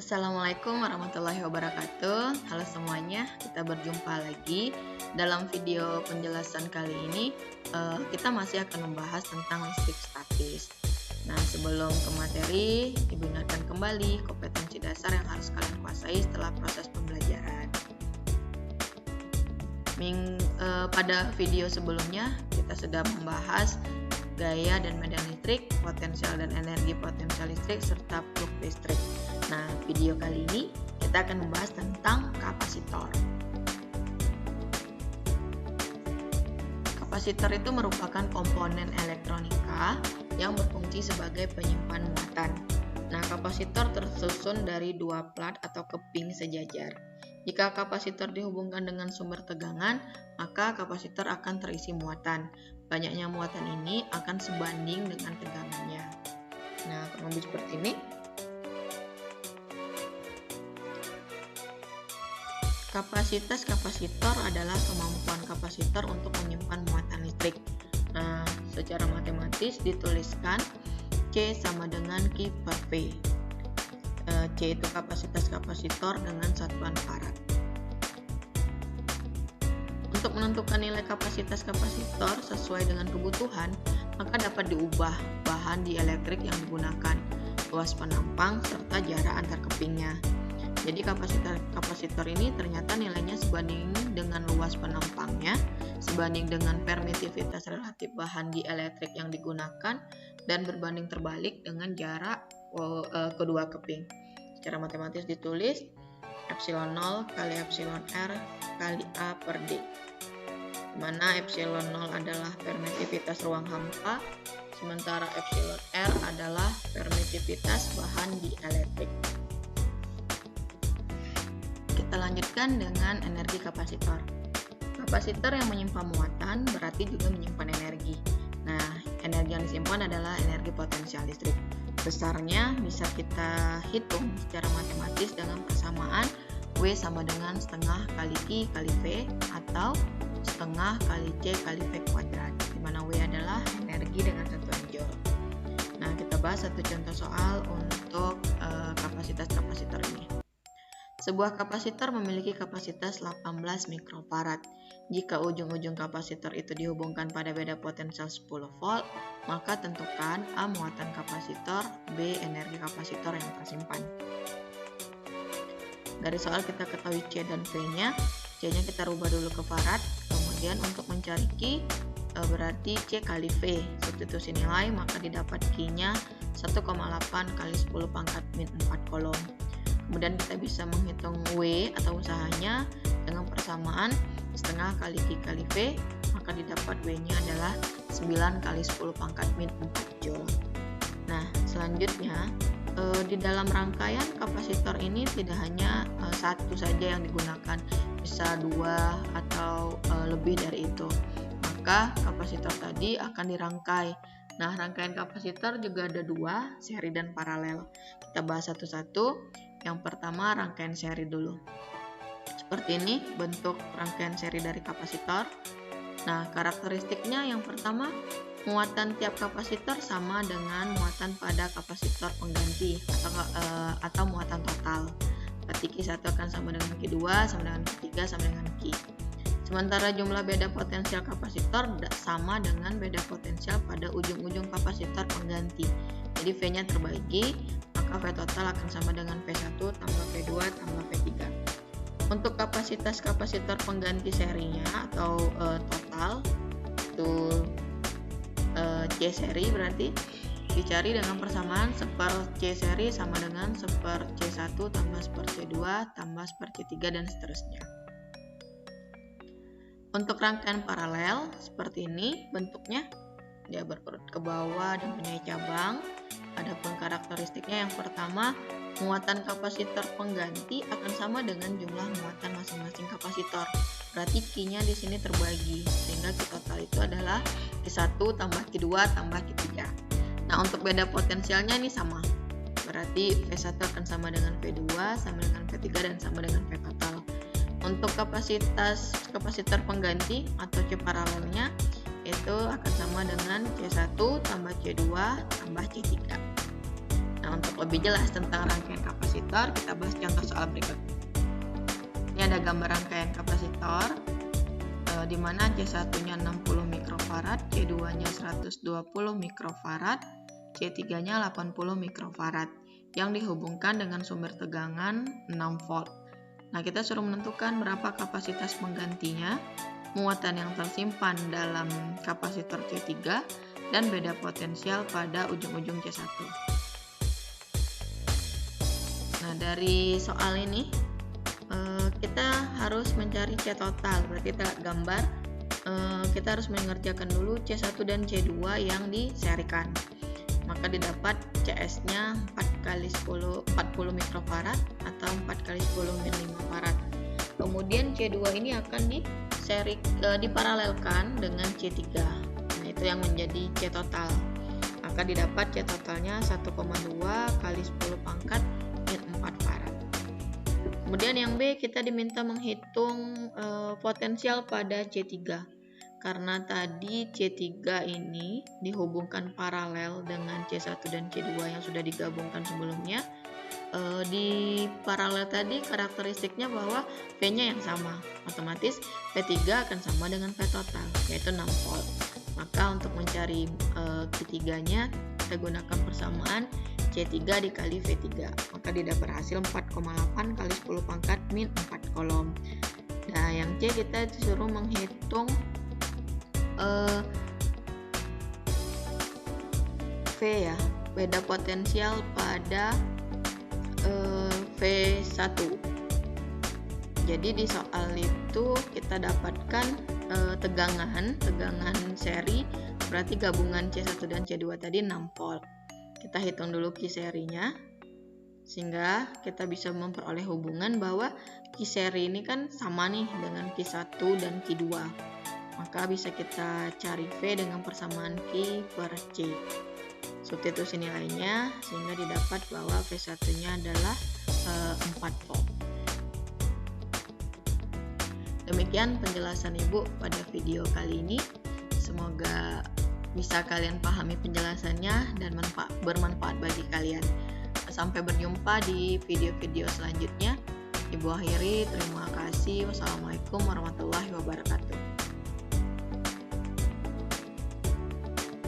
Assalamualaikum warahmatullahi wabarakatuh. Halo semuanya, kita berjumpa lagi. Dalam video penjelasan kali ini kita masih akan membahas tentang listrik statis. Nah, sebelum ke materi, diingatkan kembali kompetensi dasar yang harus kalian kuasai setelah proses pembelajaran. Pada video sebelumnya kita sudah membahas gaya dan medan listrik, potensial dan energi potensial listrik, serta flux listrik. Nah, video kali ini kita akan membahas tentang kapasitor. Kapasitor itu merupakan komponen elektronika yang berfungsi sebagai penyimpan muatan. Nah, kapasitor tersusun dari dua plat atau keping sejajar. Jika kapasitor dihubungkan dengan sumber tegangan, maka kapasitor akan terisi muatan. Banyaknya muatan ini akan sebanding dengan tegangannya. Nah, kurang lebih seperti ini. Kapasitas kapasitor adalah kemampuan kapasitor untuk menyimpan muatan listrik. Nah, secara matematis dituliskan C sama dengan Q per V. C itu kapasitas kapasitor dengan satuan farad. Untuk menentukan nilai kapasitas kapasitor sesuai dengan kebutuhan, maka dapat diubah bahan dieelektrik yang digunakan, luas penampang, serta jarak antar kepingnya. Jadi kapasitor ini ternyata nilainya sebanding dengan luas penampangnya, sebanding dengan permitivitas relatif bahan dieelektrik yang digunakan, dan berbanding terbalik dengan jarak kedua keping. Secara matematis ditulis epsilon 0 kali epsilon R kali A per D, di mana epsilon 0 adalah permitivitas ruang hampa, sementara epsilon R adalah permitivitas bahan dieelektrik. Kita lanjutkan dengan energi kapasitor. Kapasitor yang menyimpan muatan berarti juga menyimpan energi. Nah, energi yang disimpan adalah energi potensial listrik. Besarnya bisa kita hitung secara matematis dengan persamaan W sama dengan setengah kali Q kali V atau setengah kali C kali V kuadrat, di mana W adalah energi dengan satuan joule. Nah, kita bahas satu contoh soal untuk kapasitas kapasitor ini. Sebuah kapasitor memiliki kapasitas 18 mikrofarad. Jika ujung-ujung kapasitor itu dihubungkan pada beda potensial 10 volt, maka tentukan A muatan kapasitor, B energi kapasitor yang tersimpan. Dari soal kita ketahui C dan V-nya. C-nya kita rubah dulu ke farad, kemudian untuk mencari Q berarti C kali V. Substitusi nilai maka didapat Q-nya 1,8 kali 10 pangkat min 4 kolom. Kemudian kita bisa menghitung W atau usahanya dengan persamaan setengah kali Q kali V, maka didapat W-nya adalah 9 kali 10 pangkat min 4 joule. Nah, selanjutnya di dalam rangkaian kapasitor ini tidak hanya satu saja yang digunakan, bisa dua atau lebih dari itu. Maka kapasitor tadi akan dirangkai. Nah, rangkaian kapasitor juga ada dua, seri dan paralel. Kita bahas satu-satu. Yang pertama rangkaian seri dulu. Seperti ini bentuk rangkaian seri dari kapasitor. Nah, karakteristiknya yang pertama, muatan tiap kapasitor sama dengan muatan pada kapasitor pengganti atau muatan total. Berarti Q1 akan sama dengan Q2, sama dengan Q3, sama dengan Q. Sementara jumlah beda potensial kapasitor sama dengan beda potensial pada ujung-ujung kapasitor pengganti. Jadi V-nya terbagi, maka V total akan sama dengan V1 tambah V2 tambah V3. Untuk kapasitas kapasitor pengganti serinya atau total itu C seri berarti dicari dengan persamaan seper C seri sama dengan seper C1 tambah seper C2 tambah seper C3 dan seterusnya. Untuk rangkaian paralel seperti ini bentuknya, dia berurut ke bawah dan punya cabang. Adapun karakteristiknya yang pertama, muatan kapasitor pengganti akan sama dengan jumlah muatan masing-masing kapasitor. Berarti Q-nya di sini terbagi, sehingga Q total itu adalah Q1 tambah Q2 tambah Q3. Nah, untuk beda potensialnya ini sama. Berarti V1 akan sama dengan V2, sama dengan V3 dan sama dengan V total. Untuk kapasitas kapasitor pengganti atau C paralelnya itu akan sama dengan C1 tambah C2 tambah C3. Nah, untuk lebih jelas tentang rangkaian kapasitor kapasitor, kita bahas contoh soal berikut. Ini ada gambaran rangkaian kapasitor, di mana C1-nya 60 mikrofarad, C2-nya 120 mikrofarad, C3-nya 80 mikrofarad, yang dihubungkan dengan sumber tegangan 6 volt. Nah, kita suruh menentukan berapa kapasitas penggantinya, muatan yang tersimpan dalam kapasitor C3, dan beda potensial pada ujung-ujung C1. Nah, dari soal ini kita harus mencari C total. Berarti kita gambar, kita harus mengerjakan dulu C1 dan C2 yang diserikan. Maka didapat CS-nya 4 kali 10 40 mikrofarad atau 4 kali 10 milifarad. Kemudian C2 ini akan diparalelkan dengan C3. Nah, itu yang menjadi C total. Maka didapat C totalnya 1,2 kali 10 pangkat min 4 farad. Kemudian yang B, kita diminta menghitung potensial pada C3. Karena tadi C3 ini dihubungkan paralel dengan C1 dan C2 yang sudah digabungkan sebelumnya. Di paralel tadi karakteristiknya bahwa V-nya yang sama. Otomatis V3 akan sama dengan V total, yaitu 6 volt. Maka untuk mencari Q3-nya, kita gunakan persamaan C3 dikali V3, maka didapat hasil 4,8 kali 10 pangkat min 4 kolom. Nah, yang C kita disuruh menghitung V ya, beda potensial pada V1. Jadi di soal itu kita dapatkan tegangan seri, berarti gabungan C1 dan C2 tadi 6 volt. Kita hitung dulu Q serinya, sehingga kita bisa memperoleh hubungan bahwa Q seri ini kan sama nih dengan Q1 dan Q2. Maka bisa kita cari V dengan persamaan Q per C. Substitusi nilainya sehingga didapat bahwa V1-nya adalah 4 volt. Demikian penjelasan Ibu pada video kali ini. Semoga bisa kalian pahami penjelasannya dan bermanfaat bagi kalian. Sampai berjumpa di video-video selanjutnya. Ibu akhiri, terima kasih. Wassalamualaikum warahmatullahi wabarakatuh.